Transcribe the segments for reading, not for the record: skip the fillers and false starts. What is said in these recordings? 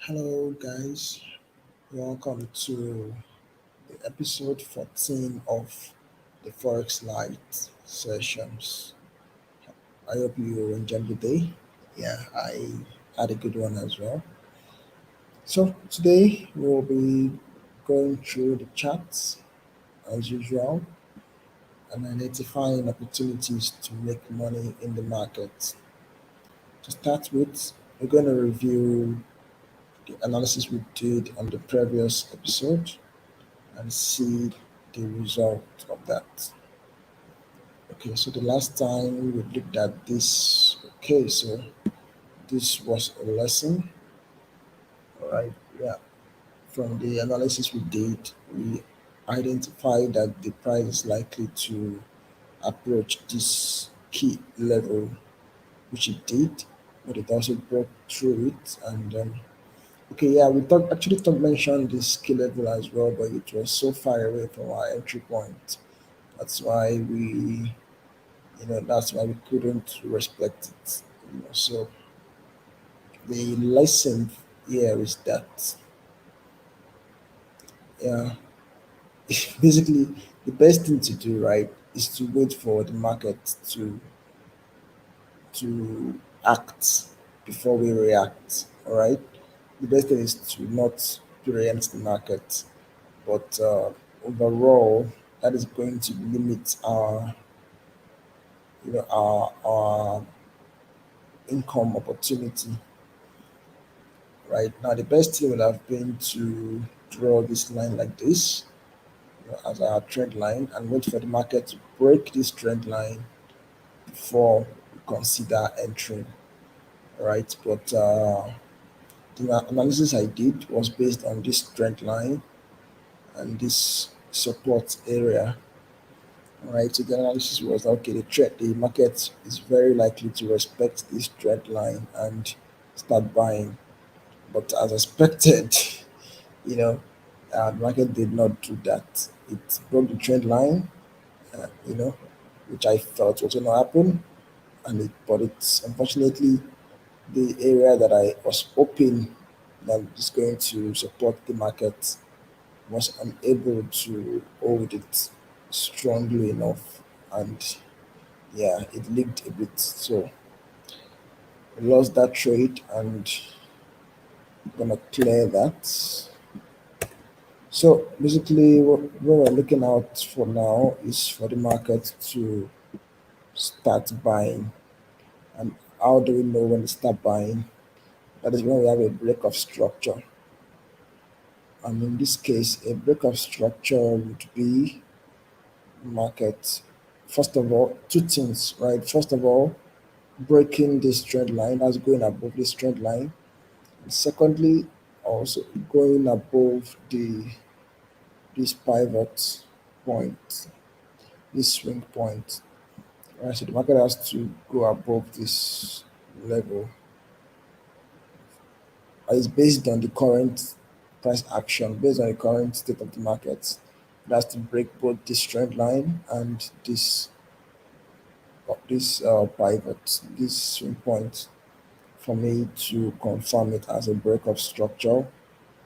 Hello, guys. Welcome to the episode 14 of the FOREX LIGHT sessions. I hope you enjoyed the day. Yeah, I had a good one as well. So, today we'll be going through the charts as usual and identifying opportunities to make money in the market. To start with, we're going to review the analysis we did on the previous episode and see the result of that. Okay, so the last time we looked at this, okay, so this was a lesson, all right, yeah. From the analysis we did, we identified that the price is likely to approach this key level, which it did, but it also broke through it. And okay, yeah, we mentioned this key level as well, but it was so far away from our entry point. That's why that's why we couldn't respect it. So the lesson here is that, yeah, basically the best thing to do, right, is to wait for the market to act before we react. All right, the best thing is to not preempt the market, but overall, that is going to limit our income opportunity. Right now, the best thing would have been to draw this line like this, as our trend line, and wait for the market to break this trend line before we consider entering. Right, but the analysis I did was based on this trend line and this support area. Right, so the analysis was okay. The market is very likely to respect this trend line and start buying, but as expected, you know, the market did not do that. It broke the trend line, you know, which I thought was going to happen, but it's unfortunately the area that I was hoping that is going to support the market was unable to hold it strongly enough, and yeah, it leaked a bit. So we lost that trade, and gonna clear that. So basically, what we're looking out for now is for the market to start buying. And how do we know when to start buying? That is when we have a break of structure. And in this case, a break of structure would be market. First of all, two things, right? First of all, breaking this trend line, that's going above this trend line. And secondly, also going above this pivot point, this swing point. Right, so the market has to go above this level. It's based on the current price action, based on the current state of the market. It has to break both this trend line and this pivot, this swing point, for me to confirm it as a break of structure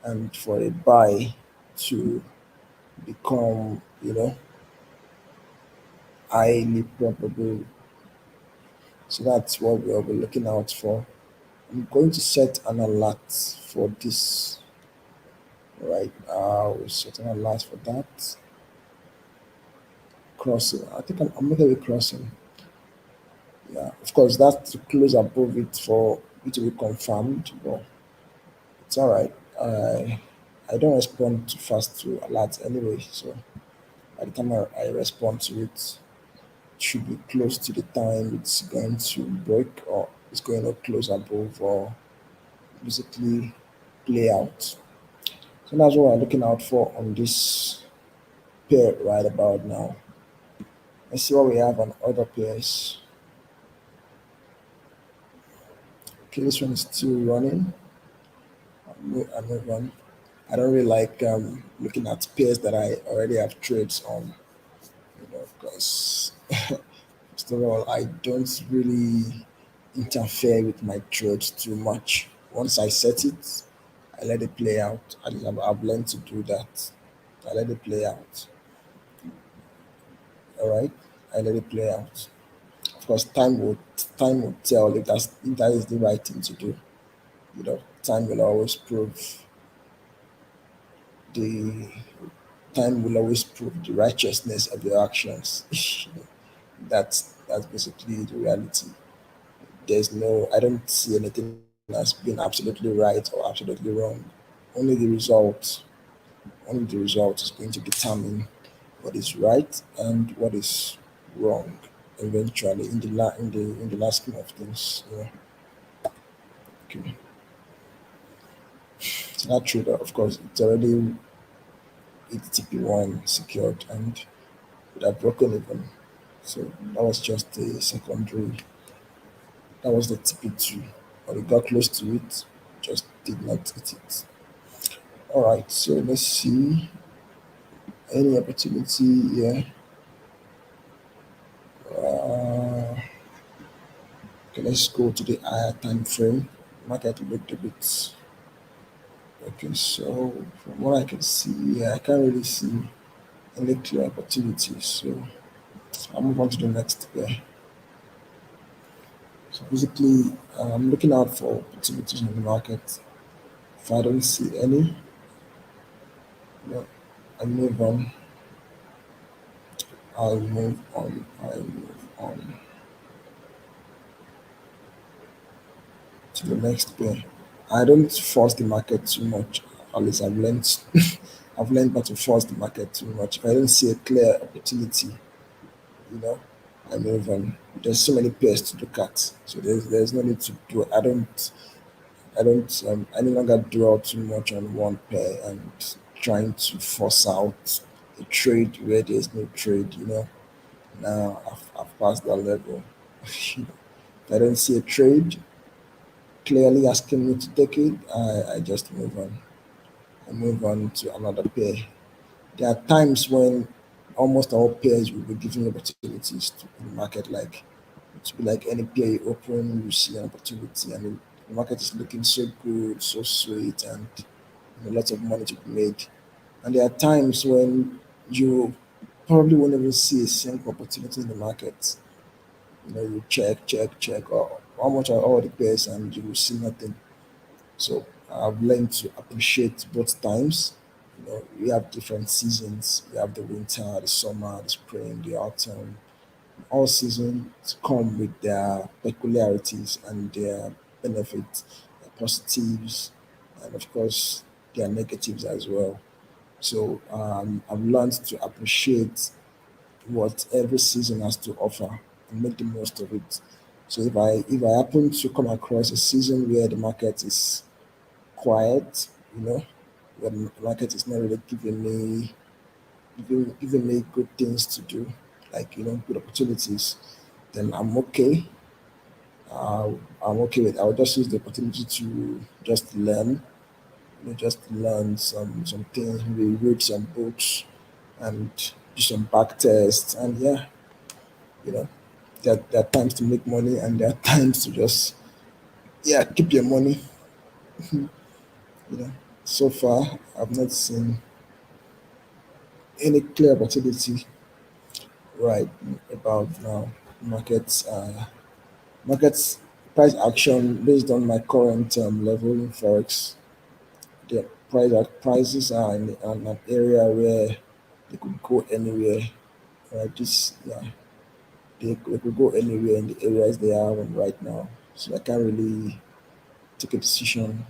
and for a buy to become, highly probable. So that's what we'll be looking out for. I'm going to set an alert for this. Right, we'll set an alert for that crossing. I think I'm making a crossing. Yeah, of course, that's to close above it for it to be confirmed, but it's all right. I don't respond too fast to alerts anyway, so by the time I respond to it, it should be close to the time it's going to break or it's going to close above or basically play out. So that's what we're looking out for on this pair right about now. Let's see what we have on other pairs. Okay, this one is still running. I'm not run. I don't really like looking at pairs that I already have trades on, because first of all, I don't really interfere with my trades too much. Once I set it, I let it play out. At least I've learned to do that. I let it play out. All right, I let it play out. Of course, time will tell if that is the right thing to do. Time will always prove the time will always prove the righteousness of your actions. That's basically the reality. There's no I don't see anything as being absolutely right or absolutely wrong. Only the result only the result is going to determine what is right and what is wrong eventually in the last scheme of things. Okay. It's not true that of course it's already it's TP1 secured and would have broken even. So that was just the secondary. That was the TP2. But it got close to it, just did not hit it. All right, so let's see any opportunity here. Okay, let's go to the higher time frame. Market looked a bit okay. So from what I can see, yeah, I can't really see any clear opportunities. So I'll move on to the next pair. So basically, I'm looking out for opportunities in the market. If I don't see any, no, I move on. I'll move on. I'll move on to the next pair. I don't force the market too much. At least I've learned. I've learned not to force the market too much. If I don't see a clear opportunity, you know, I move on. There's so many pairs to look at, so there's no need to do. I don't any longer dwell too much on one pair and trying to force out a trade where there's no trade. Now I've passed that level. If I don't see a trade clearly asking me to take it, I just move on. I move on to another pair. There are times when almost all pairs will be giving opportunities in the market. Like it will be like any pair you open, you see an opportunity. I mean, the market is looking so good, so sweet, and lots of money to be made. And there are times when you probably won't even see a single opportunity in the market. You check, check, check, or how much are all the pairs, and you will see nothing. So I've learned to appreciate both times. We have different seasons. We have the winter, the summer, the spring, the autumn. All seasons come with their peculiarities and their benefits, their positives, and of course their negatives as well. So I've learned to appreciate what every season has to offer and make the most of it. So if I happen to come across a season where the market is quiet, when the market is not really giving me good things to do, like good opportunities, then I'm okay with. I'll just use the opportunity to just learn, just learn some things, maybe read some books and do some back tests, and yeah, you know, there are times to make money and there are times to just keep your money. You know, so far I've not seen any clear opportunity right about now. Markets, markets price action based on my current level in forex. The prices are in an area where they could go anywhere. Right, this yeah, they could go anywhere in the areas they are in right now. So I can't really take a decision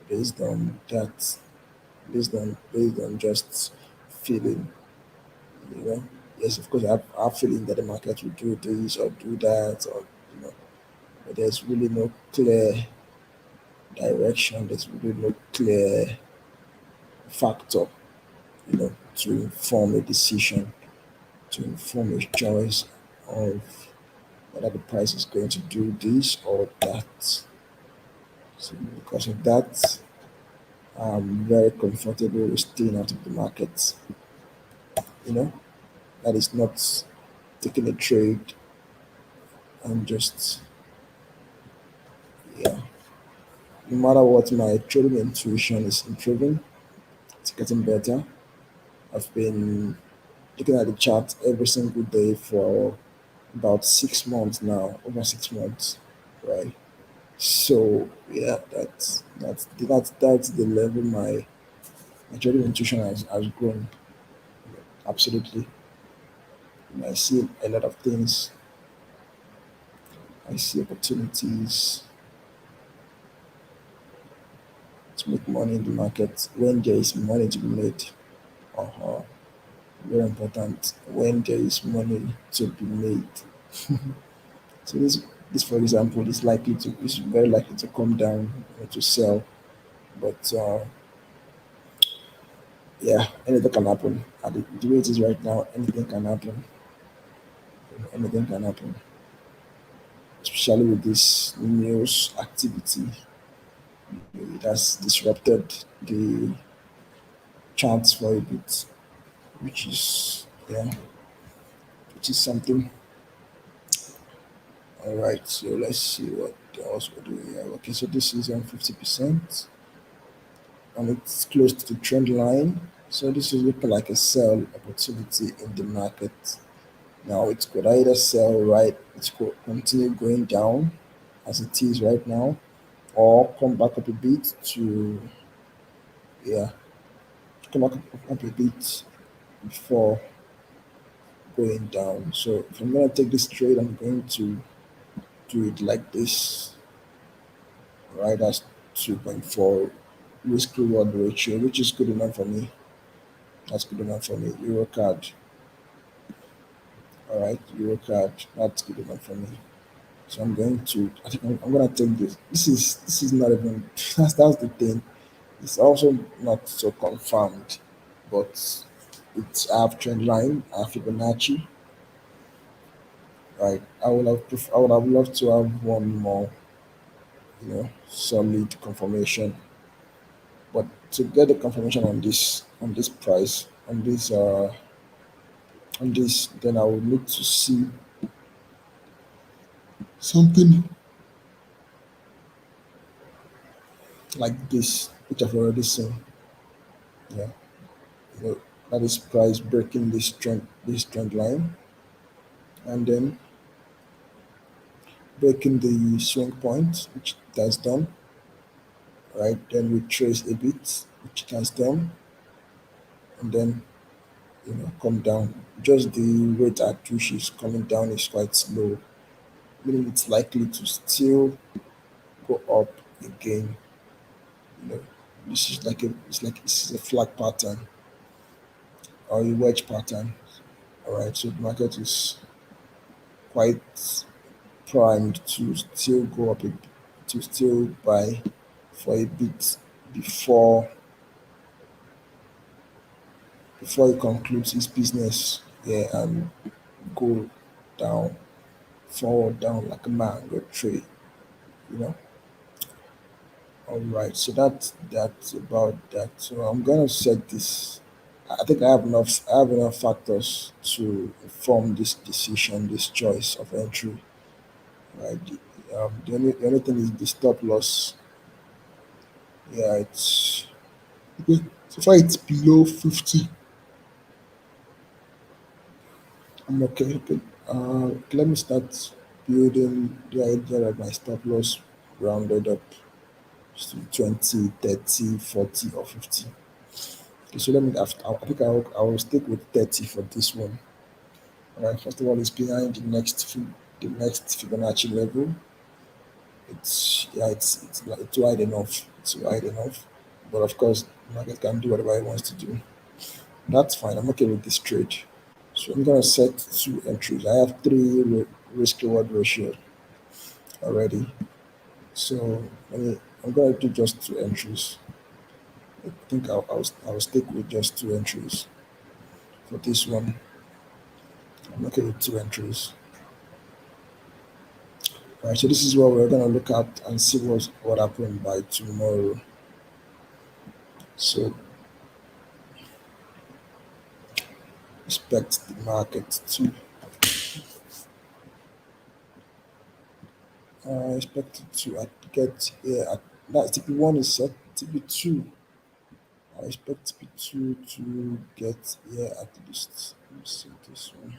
based on that, based on just feeling. You know, yes, of course, I have feeling that the market will do this or do that, or but there's really no clear direction. There's really no clear factor, to inform a decision, to inform a choice of whether the price is going to do this or that. So because of that, I'm very comfortable with staying out of the market. You know, that is not taking a trade and just yeah. no matter what, my trading intuition is improving. It's getting better. I've been looking at the chart every single day for about 6 months now, over 6 months, right? So yeah, that's the level my trading intuition has grown. Absolutely, I see a lot of things. I see opportunities to make money in the market when there is money to be made. Uh-huh. Very important. When there is money to be made. So this for example is very likely to come down or to sell, but yeah, anything can happen. At the way it is right now, anything can happen. Anything can happen, especially with this news activity. It has disrupted the charts for a bit, which is yeah, which is something. All right, so let's see what else we're doing here. Okay, so this is on 50%, and it's close to the trend line. So this is looking like a sell opportunity in the market. Now it could either sell right, it could continue going down as it is right now, or come back up a bit to yeah, come back up a bit before going down. So if I'm gonna take this trade, I'm going to do it like this, right? That's 2.4 risk reward ratio, which is good enough for me. That's good enough for me. Euro card, all right, Euro card, that's good enough for me. So I'm going to. I think I'm gonna take this. This is not even. That's the thing. It's also not so confirmed, but it's I have trend line, I have Fibonacci, right? I would have loved to have one more, solid confirmation. But to get the confirmation on this price, on this, then I would need to see something like this, which I've already seen. Yeah, you know, that is price breaking this trend line, and then breaking the swing point, which it has done, right? Then retrace a bit, which it has done, and then come down. Just the rate at which is coming down is quite slow, meaning it's likely to still go up again. You know, this is a flag pattern or a wedge pattern. All right, so the market is quite primed to still go up, to still buy for a bit before before he concludes his business. Yeah, and go down, forward down like a mango tree. You know. All right, so that's about that. So I'm gonna set this. I think I have enough factors to inform this decision, this choice of entry. Right. The only thing is the stop loss. Yeah, it's okay. So far it's below 50. I'm okay. Okay. Okay, let me start building the idea of my stop loss rounded up to 20, 30, 40, or 50. Okay, so let me. I think I will stick with 30 for this one. All right. First of all, it's behind the next Fibonacci level. It's wide enough. It's wide enough. But of course, the market can do whatever it wants to do. That's fine. I'm okay with this trade. So I'm gonna set two entries. I have three risk reward ratio already. So I'm gonna do just two entries. I think I'll stick with just two entries for this one. I'm okay with two entries. All right. So this is what we're gonna look at and see what happened by tomorrow. So expect the market to expect it to get here at That TP1 is set. TP2, I expect TP2 to get here at least. Let me see this one.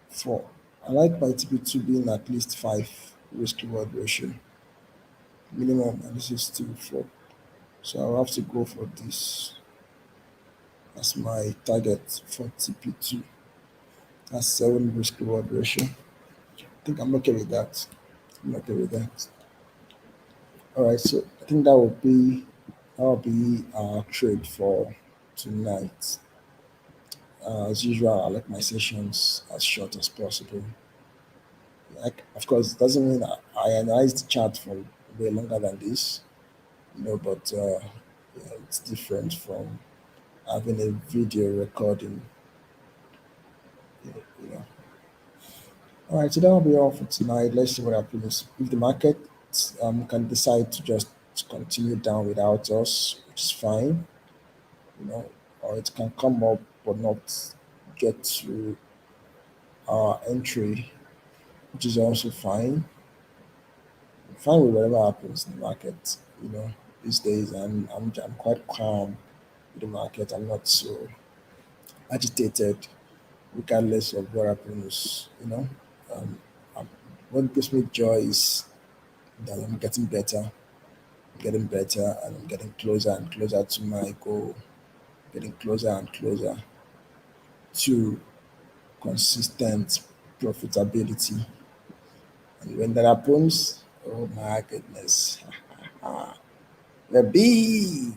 4. I like my TP2 being at least 5 risk reward ratio minimum, and this is still 4. So I'll have to go for this as my target for TP2. That's 7 risk reward ratio. I think I'm okay with that. I'm okay with that. All right, so I think that will be our trade for tonight. As usual, I like my sessions as short as possible. Like, of course, it doesn't mean I analyze the chart for way longer than this, but yeah, it's different from having a video recording. You know. All right, so that will be all for tonight. Let's see what happens. If the market can decide to just continue down without us, which is fine, or it can come up but not get to our entry, which is also fine. I'm fine with whatever happens in the market. These days I'm quite calm with the market. I'm not so agitated regardless of what happens. Um, what gives me joy is that I'm getting better, and I'm getting closer and closer to my goal, getting closer and closer to consistent profitability. And when that happens, oh my goodness, we're big.